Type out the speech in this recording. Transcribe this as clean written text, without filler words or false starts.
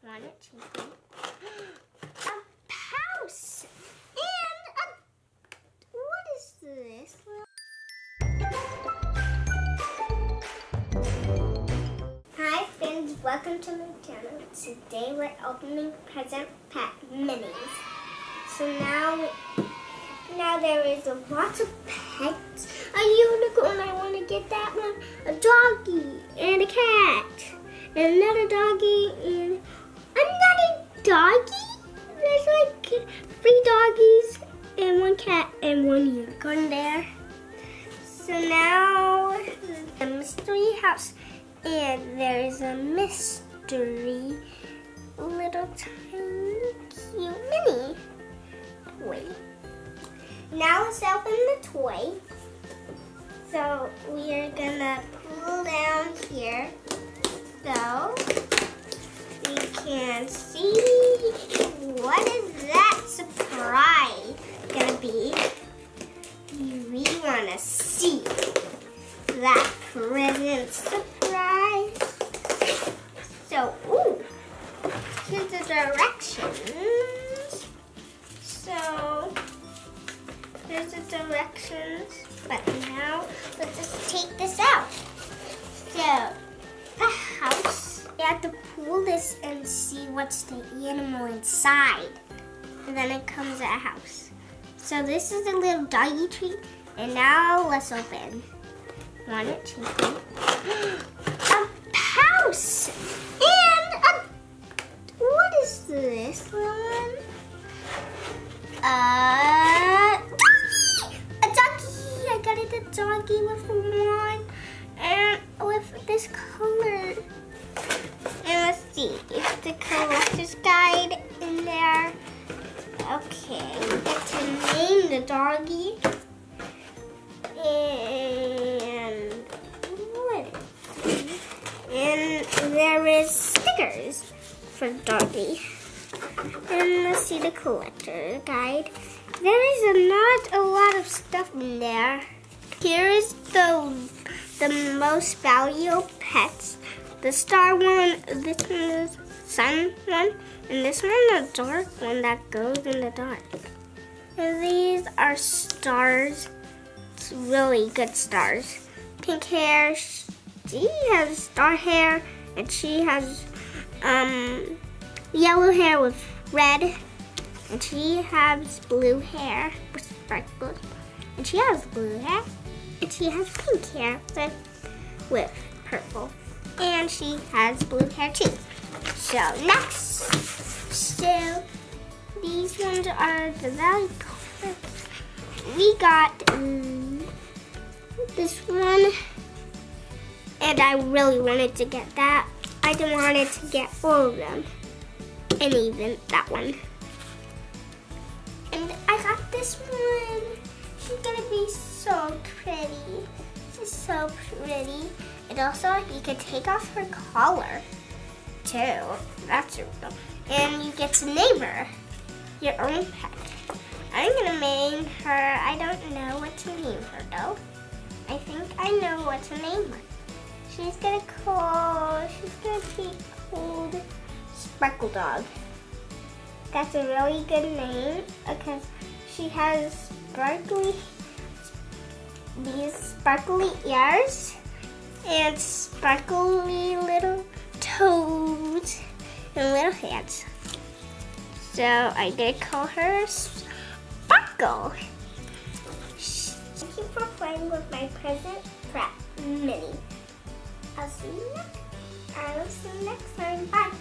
1, 2, 3. A house! And a... What is this? Hi friends, welcome to my channel. Today we're opening present pack minis. So now there is a lot of pets. A unicorn, I want to get that one. A doggy and a cat. And another doggy and another doggy? There's like 3 doggies and 1 cat and 1 unicorn there. So now the mystery house. And there is a mystery little tiny cute mini toy. Now let's open the toy. So we are gonna pull down here so we can see what is that surprise gonna be. We wanna see that present surprise. So, here's the directions. So, here's the directions. But now, let's just take this out. So, the house. You have to pull this and see what's the animal inside. And then it comes a house. So, this is a little doggy treat. And now, let's open. 1, 2, 3. A house! And a... What is this one? Doggy! A doggy! I got it, a doggy with one. And with this color. And let's see. It's the collector's guide in there. Okay. We get to name the doggy. And there is stickers for doggy. And let's see the collector guide. There is not a lot of stuff in there. Here is the most valuable pets. The star one, this one is sun one, and this one is a dark one that goes in the dark. And these are stars. It's really good stars. Pink hair. She has star hair, and she has yellow hair with red, and she has blue hair with sparkles, and she has blue hair, and she has pink hair with purple, and she has blue hair too. So next, these ones are the value colors. We got this one. And I really wanted to get that. I didn't want it to get all of them. And even that one. And I got this one. She's gonna be so pretty. She's so pretty. And also, you can take off her collar, too. That's real. And you get to name her your own pet. I'm gonna name her, I don't know what to name her, though. I think I know what to name her. She's gonna be called Sparkle Dog. That's a really good name because she has these sparkly ears and sparkly little toes and little hands. So I did call her Sparkle. Thank you for playing with my present prep mini. I'll see you next time. Bye.